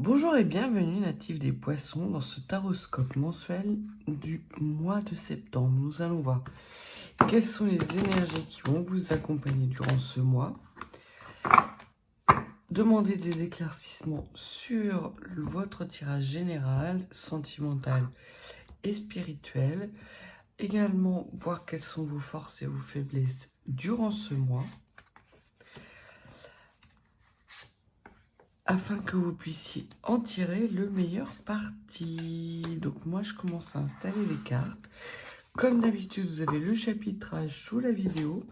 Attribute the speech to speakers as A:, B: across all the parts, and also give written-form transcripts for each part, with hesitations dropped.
A: Bonjour et bienvenue natifs des poissons dans ce taroscope mensuel du mois de septembre. Nous allons voir quelles sont les énergies qui vont vous accompagner durant ce mois. Demandez des éclaircissements sur votre tirage général, sentimental et spirituel. Également voir quelles sont vos forces et vos faiblesses durant ce mois, afin que vous puissiez en tirer le meilleur parti. Donc moi, je commence à installer les cartes. Comme d'habitude, vous avez le chapitrage sous la vidéo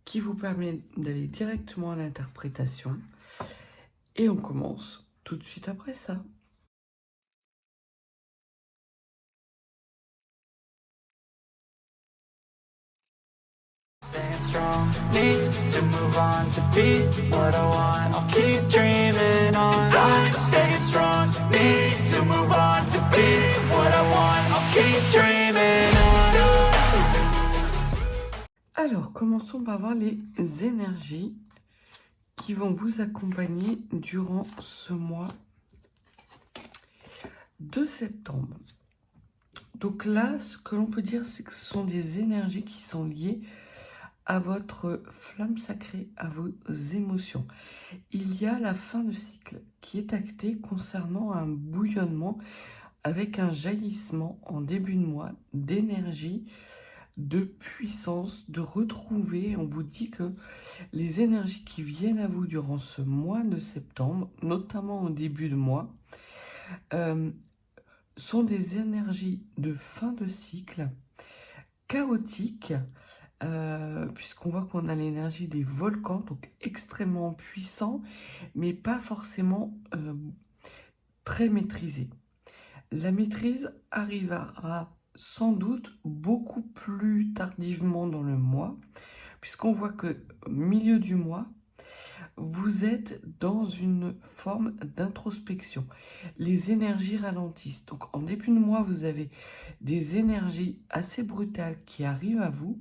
A: qui vous permet d'aller directement à l'interprétation. Et on commence tout de suite après ça.
B: Staying strong, need to move on to be what I want. I'll keep dreaming on. And I'm staying strong, need to move on to be what I want. I'll keep dreaming on.
A: Alors, commençons par voir les énergies qui vont vous accompagner durant ce mois de septembre. Donc là, ce que l'on peut dire, c'est que ce sont des énergies qui sont liées à votre flamme sacrée, à vos émotions. Il y a la fin de cycle qui est actée concernant un bouillonnement avec un jaillissement en début de mois d'énergie, de puissance, de retrouver. On vous dit que les énergies qui viennent à vous durant ce mois de septembre, notamment au début de mois, sont des énergies de fin de cycle, chaotiques, puisqu'on voit qu'on a l'énergie des volcans, donc extrêmement puissants, mais pas forcément très maîtrisés. La maîtrise arrivera sans doute beaucoup plus tardivement dans le mois, puisqu'on voit que au milieu du mois, vous êtes dans une forme d'introspection. Les énergies ralentissent. Donc en début de mois, vous avez des énergies assez brutales qui arrivent à vous,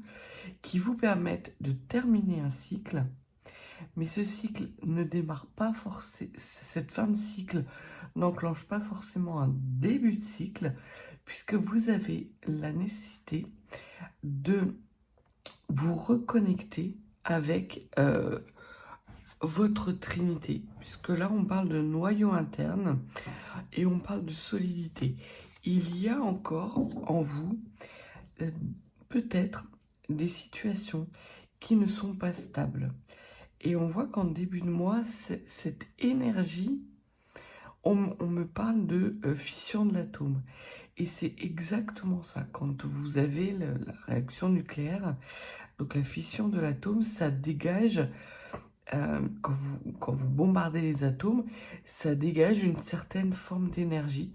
A: qui vous permettent de terminer un cycle. Mais ce cycle ne démarre pas forcément, cette fin de cycle n'enclenche pas forcément un début de cycle, puisque vous avez la nécessité de vous reconnecter avec votre trinité, puisque là on parle de noyau interne et on parle de solidité. Il y a encore en vous peut-être des situations qui ne sont pas stables. Et on voit qu'en début de mois, cette énergie, on me parle de fission de l'atome. Et c'est exactement ça. Quand vous avez la réaction nucléaire, donc la fission de l'atome, ça dégage, quand vous bombardez les atomes, ça dégage une certaine forme d'énergie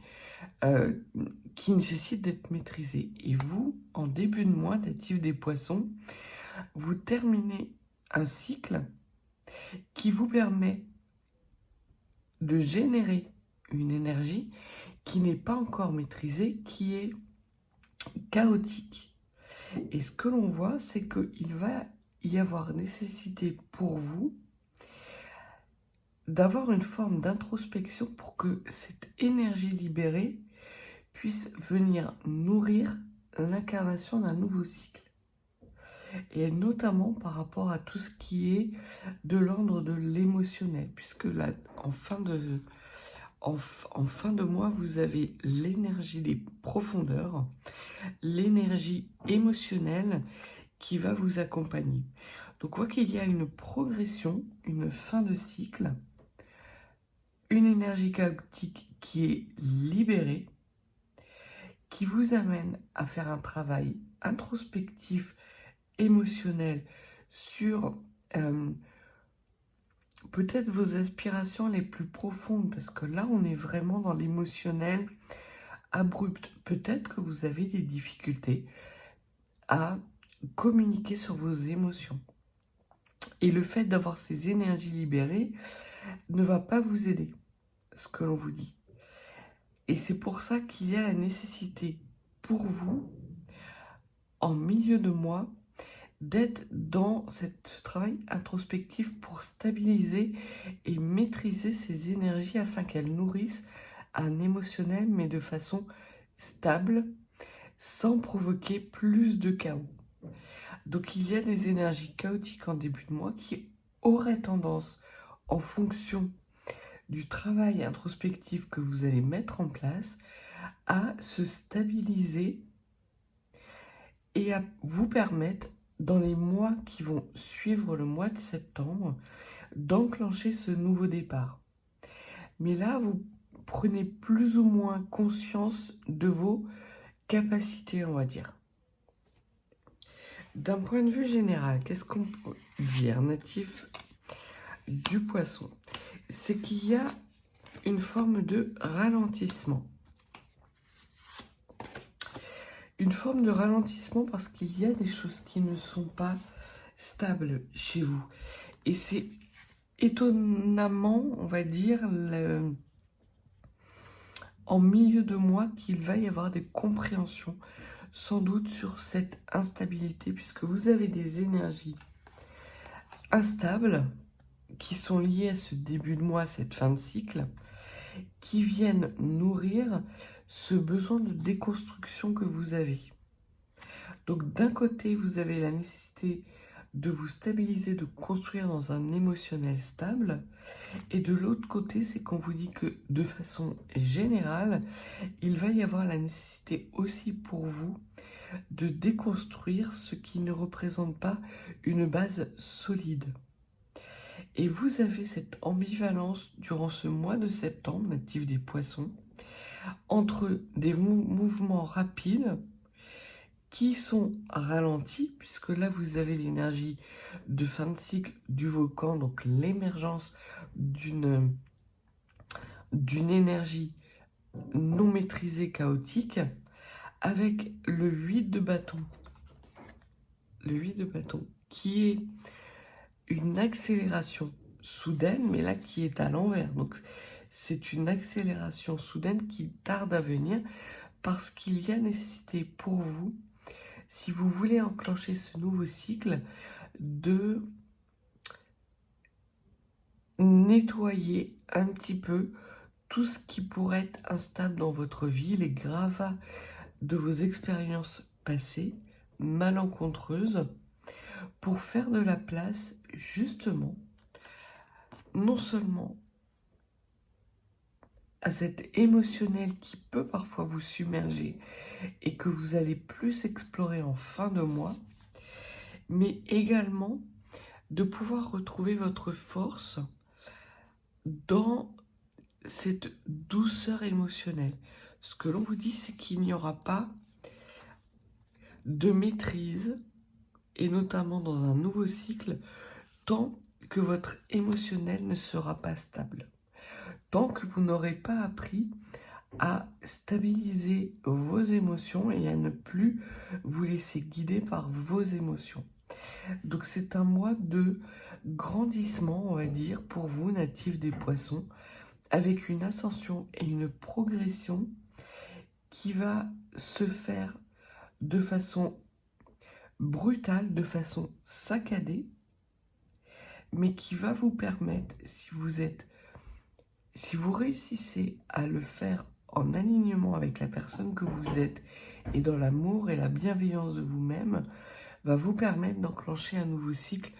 A: qui nécessite d'être maîtrisée. Et vous, en début de mois, natif des poissons, vous terminez un cycle qui vous permet de générer une énergie qui n'est pas encore maîtrisée, qui est chaotique. Et ce que l'on voit, c'est qu'il va y avoir nécessité pour vous d'avoir une forme d'introspection pour que cette énergie libérée puisse venir nourrir l'incarnation d'un nouveau cycle. Et notamment par rapport à tout ce qui est de l'ordre de l'émotionnel, puisque là, en fin de mois, vous avez l'énergie des profondeurs, l'énergie émotionnelle qui va vous accompagner. Donc, on voit qu'il y a une progression, une fin de cycle, une énergie chaotique qui est libérée, qui vous amène à faire un travail introspectif, émotionnel, sur peut-être vos aspirations les plus profondes, parce que là, on est vraiment dans l'émotionnel abrupt. Peut-être que vous avez des difficultés à communiquer sur vos émotions. Et le fait d'avoir ces énergies libérées ne va pas vous aider, ce que l'on vous dit. Et c'est pour ça qu'il y a la nécessité pour vous, en milieu de mois, d'être dans ce travail introspectif pour stabiliser et maîtriser ces énergies afin qu'elles nourrissent un émotionnel, mais de façon stable, sans provoquer plus de chaos. Donc il y a des énergies chaotiques en début de mois qui auraient tendance, en fonction du travail introspectif que vous allez mettre en place, à se stabiliser et à vous permettre, dans les mois qui vont suivre le mois de septembre, d'enclencher ce nouveau départ. Mais là, vous prenez plus ou moins conscience de vos capacités, on va dire. D'un point de vue général, qu'est-ce qu'on peut dire, natif du poisson? C'est qu'il y a une forme de ralentissement. Une forme de ralentissement parce qu'il y a des choses qui ne sont pas stables chez vous. Et c'est étonnamment, on va dire, en milieu de mois qu'il va y avoir des compréhensions, sans doute sur cette instabilité, puisque vous avez des énergies instables qui sont liées à ce début de mois, cette fin de cycle, qui viennent nourrir ce besoin de déconstruction que vous avez. Donc d'un côté, vous avez la nécessité de vous stabiliser, de construire dans un émotionnel stable, et de l'autre côté, c'est qu'on vous dit que de façon générale, il va y avoir la nécessité aussi pour vous de déconstruire ce qui ne représente pas une base solide. Et vous avez cette ambivalence durant ce mois de septembre, natif des poissons, entre des mouvements rapides qui sont ralentis, puisque là vous avez l'énergie de fin de cycle du volcan, donc l'émergence d'une énergie non maîtrisée, chaotique, avec le 8 de bâton. Le 8 de bâton, qui est une accélération soudaine, mais là qui est à l'envers. Donc c'est une accélération soudaine qui tarde à venir, parce qu'il y a nécessité pour vous, si vous voulez enclencher ce nouveau cycle, de nettoyer un petit peu tout ce qui pourrait être instable dans votre vie, les gravats de vos expériences passées, malencontreuses, pour faire de la place, justement, non seulement à cet émotionnel qui peut parfois vous submerger et que vous allez plus explorer en fin de mois, mais également de pouvoir retrouver votre force dans cette douceur émotionnelle. Ce que l'on vous dit, c'est qu'il n'y aura pas de maîtrise, et notamment dans un nouveau cycle, tant que votre émotionnel ne sera pas stable. Tant que vous n'aurez pas appris à stabiliser vos émotions et à ne plus vous laisser guider par vos émotions. Donc c'est un mois de grandissement, on va dire, pour vous, natifs des poissons, avec une ascension et une progression qui va se faire de façon brutale, de façon saccadée, mais qui va vous permettre, si vous réussissez à le faire en alignement avec la personne que vous êtes et dans l'amour et la bienveillance de vous-même, va vous permettre d'enclencher un nouveau cycle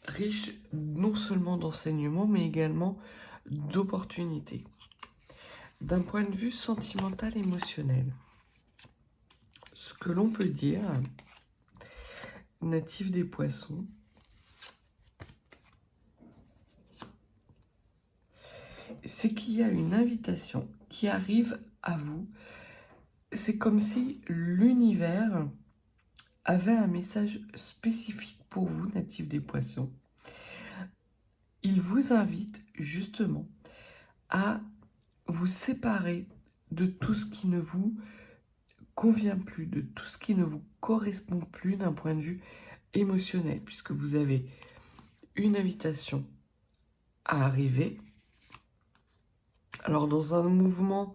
A: riche non seulement d'enseignements, mais également d'opportunités. D'un point de vue sentimental, émotionnel, ce que l'on peut dire, natif des poissons, c'est qu'il y a une invitation qui arrive à vous. C'est comme si l'univers avait un message spécifique pour vous, natifs des poissons. Il vous invite justement à vous séparer de tout ce qui ne vous convient plus, de tout ce qui ne vous correspond plus d'un point de vue émotionnel, puisque vous avez une invitation à arriver. Alors dans un mouvement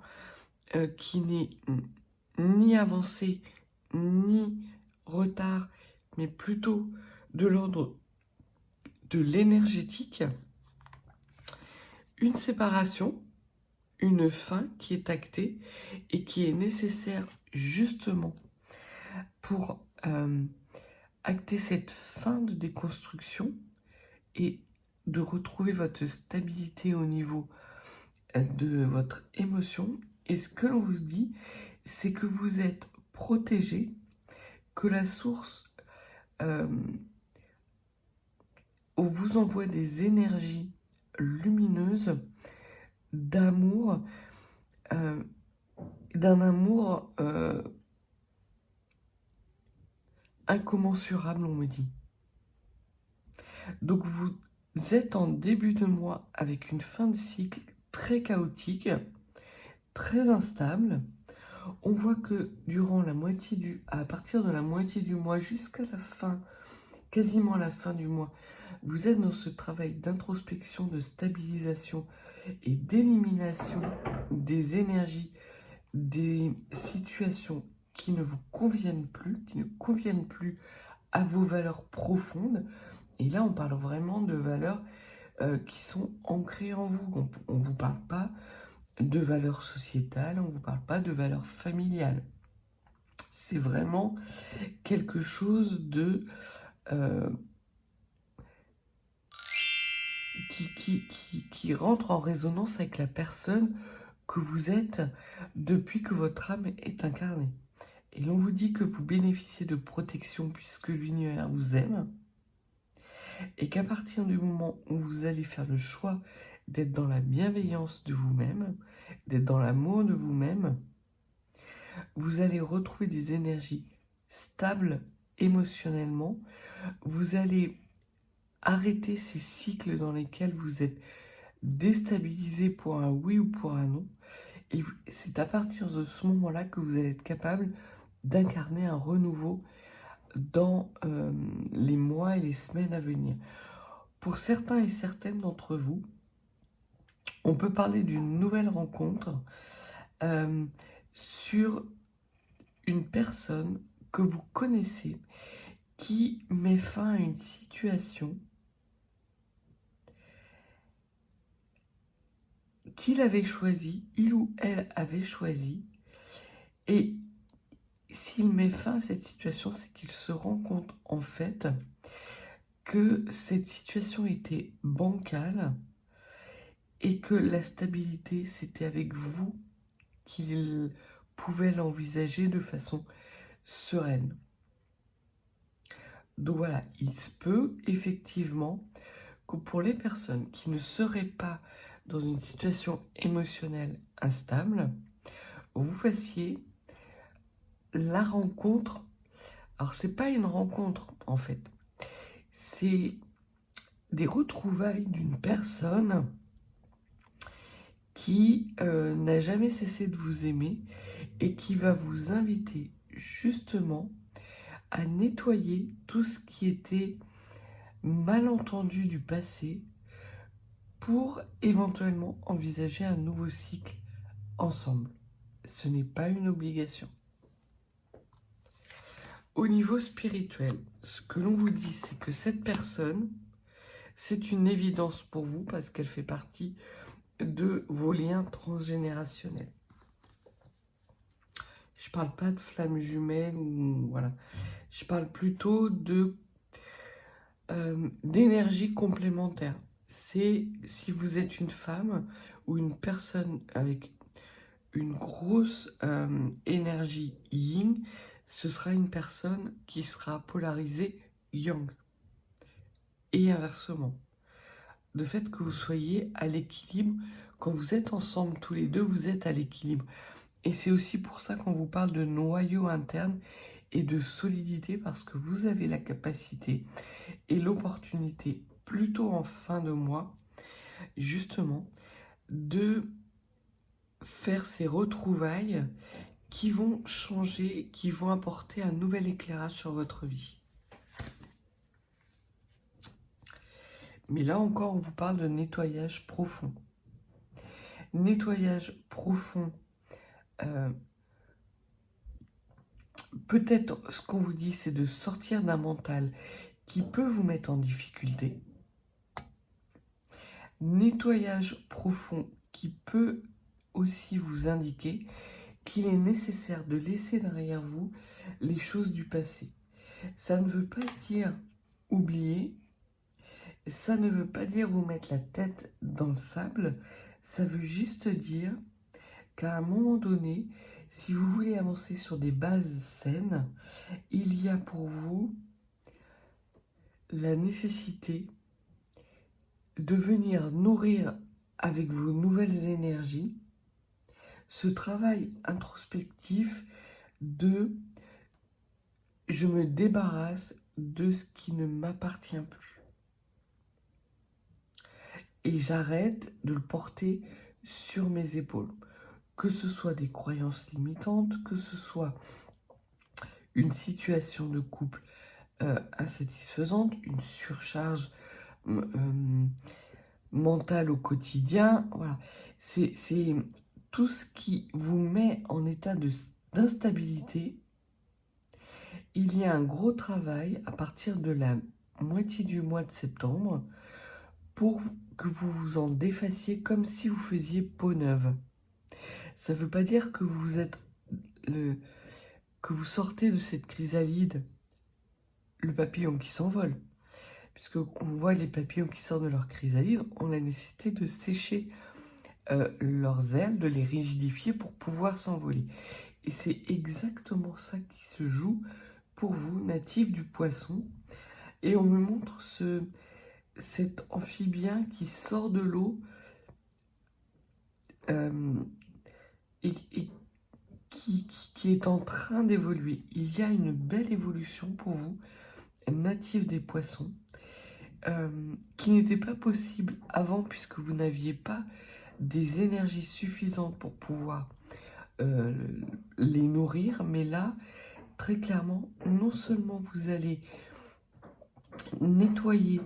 A: qui n'est ni avancé, ni retard, mais plutôt de l'ordre de l'énergétique, une séparation, une fin qui est actée et qui est nécessaire justement pour acter cette fin de déconstruction et de retrouver votre stabilité au niveau de votre émotion. Et ce que l'on vous dit, c'est que vous êtes protégé, que la source vous envoie des énergies lumineuses d'amour, d'un amour incommensurable, on me dit. Donc vous êtes en début de mois avec une fin de cycle très chaotique, très instable. On voit que durant à partir de la moitié du mois jusqu'à la fin, quasiment la fin du mois, vous êtes dans ce travail d'introspection, de stabilisation et d'élimination des énergies, des situations qui ne vous conviennent plus, qui ne conviennent plus à vos valeurs profondes. Et là, on parle vraiment de valeurs qui sont ancrées en vous. On ne vous parle pas de valeurs sociétales, on ne vous parle pas de valeurs familiales. C'est vraiment quelque chose de qui rentre en résonance avec la personne que vous êtes depuis que votre âme est incarnée. Et l'on vous dit que vous bénéficiez de protection puisque l'univers vous aime, et qu'à partir du moment où vous allez faire le choix d'être dans la bienveillance de vous-même, d'être dans l'amour de vous-même, vous allez retrouver des énergies stables émotionnellement, vous allez arrêter ces cycles dans lesquels vous êtes déstabilisé pour un oui ou pour un non, et c'est à partir de ce moment-là que vous allez être capable d'incarner un renouveau dans les mois et les semaines à venir. Pour certains et certaines d'entre vous, on peut parler d'une nouvelle rencontre sur une personne que vous connaissez qui met fin à une situation qu'il avait choisie, il ou elle avait choisi, et s'il met fin à cette situation, c'est qu'il se rend compte en fait que cette situation était bancale et que la stabilité, c'était avec vous qu'il pouvait l'envisager de façon sereine. Donc voilà, il se peut effectivement que pour les personnes qui ne seraient pas dans une situation émotionnelle instable, vous fassiez la rencontre. Alors c'est pas une rencontre en fait, c'est des retrouvailles d'une personne qui n'a jamais cessé de vous aimer et qui va vous inviter justement à nettoyer tout ce qui était malentendu du passé pour éventuellement envisager un nouveau cycle ensemble. Ce n'est pas une obligation. Au niveau spirituel, ce que l'on vous dit, c'est que cette personne, c'est une évidence pour vous parce qu'elle fait partie de vos liens transgénérationnels. Je parle pas de flammes jumelles, voilà. Je parle plutôt d'énergie complémentaire. C'est si vous êtes une femme ou une personne avec une grosse énergie yin, ce sera une personne qui sera polarisée yang. Et inversement. Le fait que vous soyez à l'équilibre, quand vous êtes ensemble tous les deux, vous êtes à l'équilibre. Et c'est aussi pour ça qu'on vous parle de noyau interne et de solidité, parce que vous avez la capacité et l'opportunité, plutôt en fin de mois, justement, de faire ces retrouvailles qui vont changer, qui vont apporter un nouvel éclairage sur votre vie. Mais là encore, on vous parle de nettoyage profond. Nettoyage profond peut-être ce qu'on vous dit, c'est de sortir d'un mental qui peut vous mettre en difficulté. Nettoyage profond qui peut aussi vous indiquer qu'il est nécessaire de laisser derrière vous les choses du passé. Ça ne veut pas dire oublier, ça ne veut pas dire vous mettre la tête dans le sable, ça veut juste dire qu'à un moment donné, si vous voulez avancer sur des bases saines, il y a pour vous la nécessité de venir nourrir avec vos nouvelles énergies ce travail introspectif de je me débarrasse de ce qui ne m'appartient plus. Et j'arrête de le porter sur mes épaules. Que ce soit des croyances limitantes, que ce soit une situation de couple insatisfaisante, une surcharge mentale au quotidien. Voilà. C'est tout ce qui vous met en état d'instabilité. Il y a un gros travail à partir de la moitié du mois de septembre pour que vous vous en défassiez comme si vous faisiez peau neuve. Ça ne veut pas dire que que vous sortez de cette chrysalide le papillon qui s'envole. Puisque on voit les papillons qui sortent de leur chrysalide, ont la nécessité de sécher leurs ailes, de les rigidifier pour pouvoir s'envoler. Et c'est exactement ça qui se joue pour vous, natifs du Poisson. Et on me montre cet amphibien qui sort de l'eau et qui est en train d'évoluer. Il y a une belle évolution pour vous, natifs des Poissons, qui n'était pas possible avant puisque vous n'aviez pas des énergies suffisantes pour pouvoir les nourrir, mais là, très clairement, non seulement vous allez nettoyer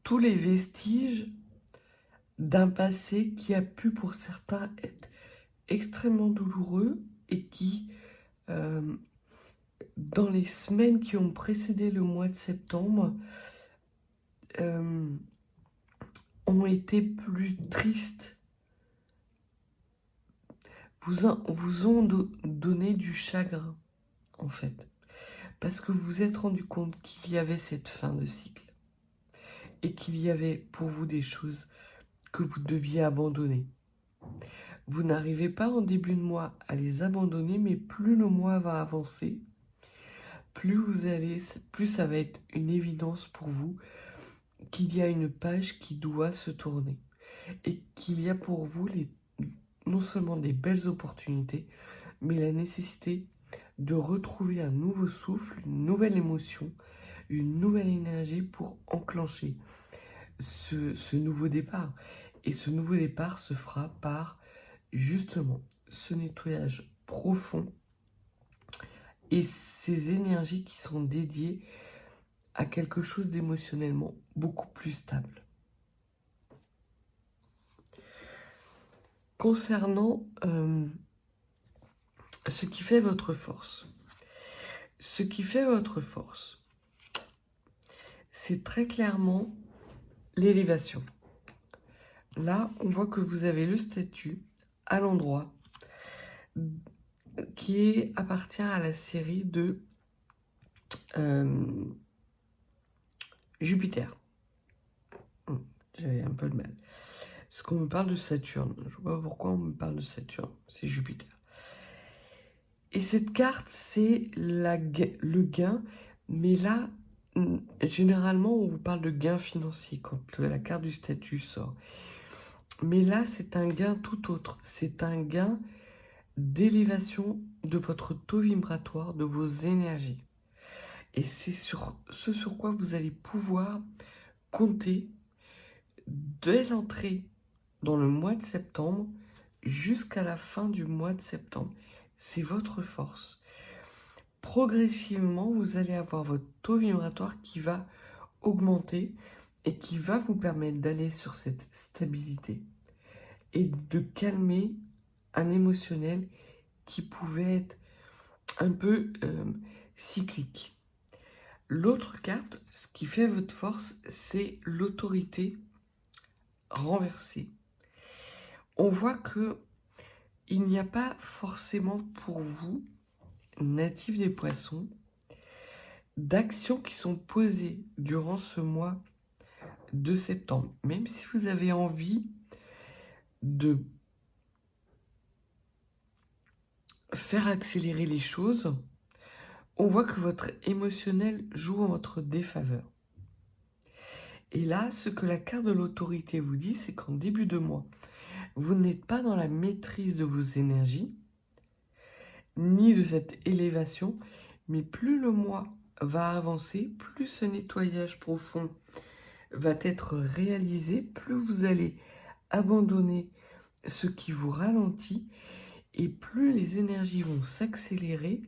A: tous les vestiges d'un passé qui a pu pour certains être extrêmement douloureux et qui, dans les semaines qui ont précédé le mois de septembre, ont été plus tristes, vous ont donné du chagrin, en fait. Parce que vous vous êtes rendu compte qu'il y avait cette fin de cycle. Et qu'il y avait pour vous des choses que vous deviez abandonner. Vous n'arrivez pas en début de mois à les abandonner, mais plus le mois va avancer, plus ça va être une évidence pour vous qu'il y a une page qui doit se tourner. Et qu'il y a pour vous non seulement des belles opportunités, mais la nécessité de retrouver un nouveau souffle, une nouvelle émotion, une nouvelle énergie pour enclencher ce nouveau départ. Et ce nouveau départ se fera par, justement, ce nettoyage profond et ces énergies qui sont dédiées à quelque chose d'émotionnellement beaucoup plus stable. Concernant ce qui fait votre force. Ce qui fait votre force, c'est très clairement l'élévation. Là, on voit que vous avez le statut à l'endroit qui appartient à la série de Jupiter. J'avais un peu de mal. Parce qu'on me parle de Saturne. Je ne vois pas pourquoi on me parle de Saturne. C'est Jupiter. Et cette carte, c'est le gain. Mais là, généralement, on vous parle de gain financier quand la carte du statut sort. Mais là, c'est un gain tout autre. C'est un gain d'élévation de votre taux vibratoire, de vos énergies. Et c'est ce sur quoi vous allez pouvoir compter dès l'entrée dans le mois de septembre jusqu'à la fin du mois de septembre. C'est votre force. Progressivement, vous allez avoir votre taux vibratoire qui va augmenter et qui va vous permettre d'aller sur cette stabilité et de calmer un émotionnel qui pouvaient être un peu cycliques. L'autre carte, ce qui fait votre force, c'est l'autorité renversée. On voit que il n'y a pas forcément pour vous, natifs des poissons, d'actions qui sont posées durant ce mois de septembre. Même si vous avez envie de faire accélérer les choses, on voit que votre émotionnel joue en votre défaveur. Et là, ce que la carte de l'autorité vous dit, c'est qu'en début de mois, vous n'êtes pas dans la maîtrise de vos énergies, ni de cette élévation, mais plus le mois va avancer, plus ce nettoyage profond va être réalisé, plus vous allez abandonner ce qui vous ralentit, et plus les énergies vont s'accélérer,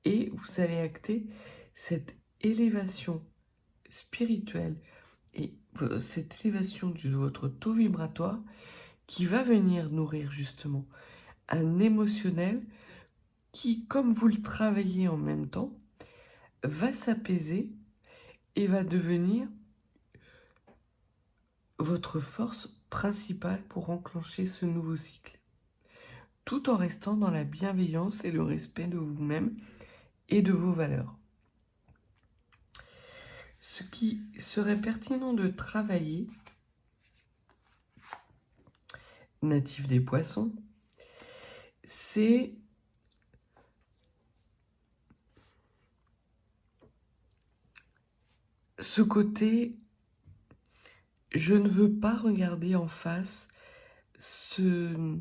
A: et vous allez acter cette élévation spirituelle et cette élévation de votre taux vibratoire qui va venir nourrir justement un émotionnel qui, comme vous le travaillez en même temps, va s'apaiser et va devenir votre force principale pour enclencher ce nouveau cycle, tout en restant dans la bienveillance et le respect de vous-même et de vos valeurs. Ce qui serait pertinent de travailler, natif des poissons, c'est ce côté, je ne veux pas regarder en face ce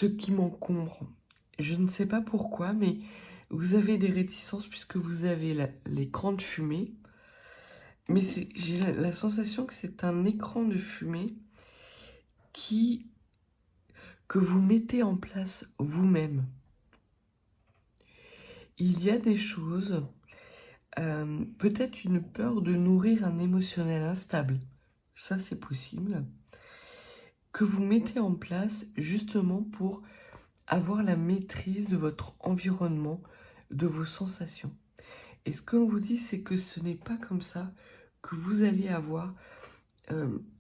A: qui m'encombre. Je ne sais pas pourquoi, mais vous avez des réticences puisque vous avez l'écran de fumée. Mais j'ai la sensation que c'est un écran de fumée que vous mettez en place vous-même. Il y a des choses, peut-être une peur de nourrir un émotionnel instable, ça c'est possible, que vous mettez en place justement pour avoir la maîtrise de votre environnement, de vos sensations. Et ce que l'on vous dit, c'est que ce n'est pas comme ça que vous allez avoir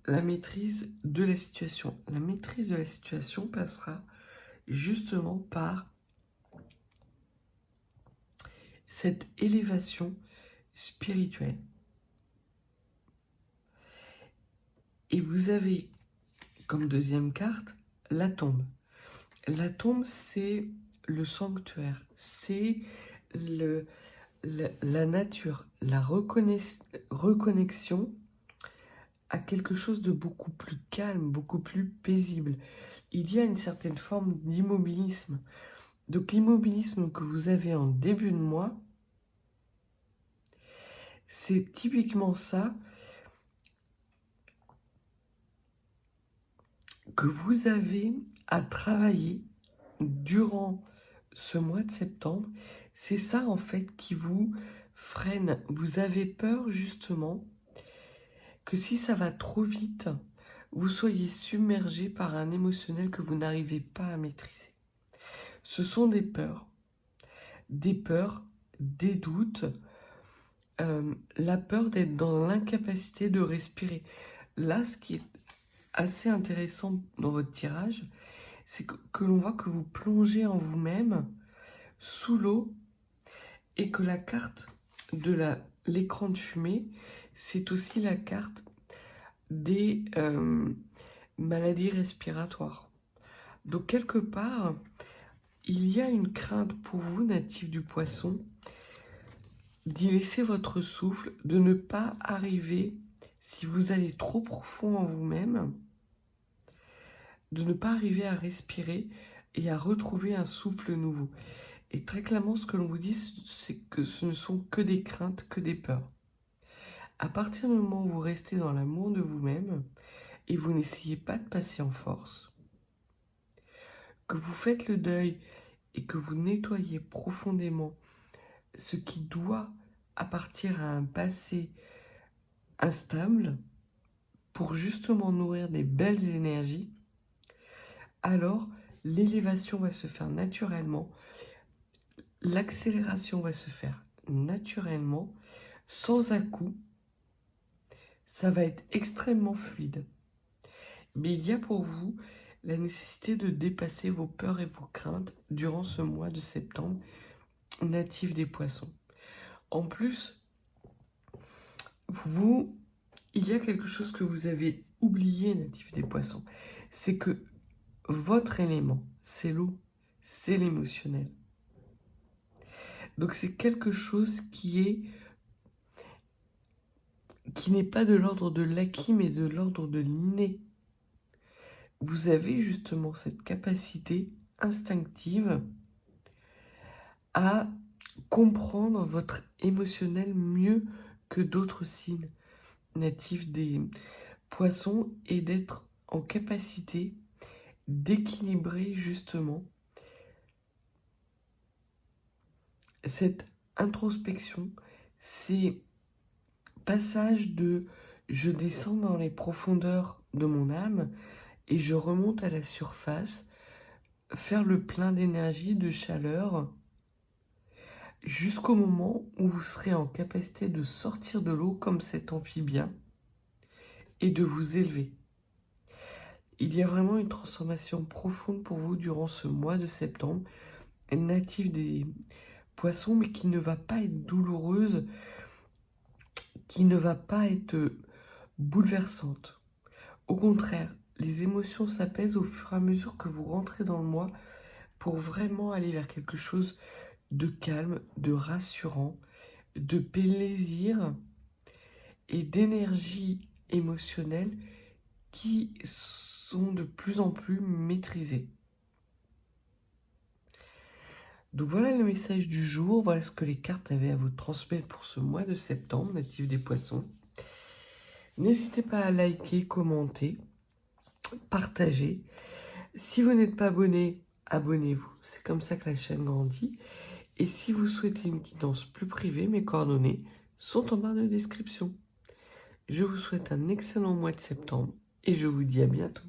A: la maîtrise de la situation. La maîtrise de la situation passera justement par cette élévation spirituelle. Et vous avez comme deuxième carte la tombe. La tombe, c'est le sanctuaire, c'est la nature, la reconnexion à quelque chose de beaucoup plus calme, beaucoup plus paisible. Il y a une certaine forme d'immobilisme. Donc l'immobilisme que vous avez en début de mois, c'est typiquement ça que vous avez à travailler durant ce mois de septembre. C'est ça en fait qui vous freine. Vous avez peur justement que si ça va trop vite, vous soyez submergé par un émotionnel que vous n'arrivez pas à maîtriser. Ce sont des peurs, des doutes, la peur d'être dans l'incapacité de respirer. Là, ce qui est assez intéressant dans votre tirage, c'est que l'on voit que vous plongez en vous-même sous l'eau et que la carte de l'écran de fumée, c'est aussi la carte des maladies respiratoires. Donc quelque part, il y a une crainte pour vous, natif du poisson, d'y laisser votre souffle, de ne pas arriver, si vous allez trop profond en vous-même, de ne pas arriver à respirer et à retrouver un souffle nouveau. Et très clairement, ce que l'on vous dit, c'est que ce ne sont que des craintes, que des peurs. À partir du moment où vous restez dans l'amour de vous-même et vous n'essayez pas de passer en force, que vous faites le deuil et que vous nettoyez profondément ce qui doit appartenir à un passé instable pour justement nourrir des belles énergies, alors l'élévation va se faire naturellement, l'accélération va se faire naturellement, sans à-coups, ça va être extrêmement fluide. Mais il y a pour vous la nécessité de dépasser vos peurs et vos craintes durant ce mois de septembre, natif des poissons. En plus, il y a quelque chose que vous avez oublié, natif des poissons, c'est que votre élément, c'est l'eau, c'est l'émotionnel. Donc c'est quelque chose qui n'est pas de l'ordre de l'acquis, mais de l'ordre de l'inné. Vous avez justement cette capacité instinctive à comprendre votre émotionnel mieux que d'autres signes natifs des poissons et d'être en capacité d'équilibrer justement cette introspection, ces passages de je descends dans les profondeurs de mon âme et je remonte à la surface, faire le plein d'énergie, de chaleur, jusqu'au moment où vous serez en capacité de sortir de l'eau comme cet amphibien et de vous élever. Il y a vraiment une transformation profonde pour vous durant ce mois de septembre, natif des poissons, mais qui ne va pas être douloureuse, qui ne va pas être bouleversante. Au contraire, les émotions s'apaisent au fur et à mesure que vous rentrez dans le mois pour vraiment aller vers quelque chose de calme, de rassurant, de plaisir et d'énergie émotionnelle qui sont de plus en plus maîtrisées. Donc voilà le message du jour, voilà ce que les cartes avaient à vous transmettre pour ce mois de septembre, natif des poissons. N'hésitez pas à liker, commenter, partager. Si vous n'êtes pas abonné, abonnez-vous, c'est comme ça que la chaîne grandit. Et si vous souhaitez une guidance plus privée, mes coordonnées sont en barre de description. Je vous souhaite un excellent mois de septembre et je vous dis à bientôt.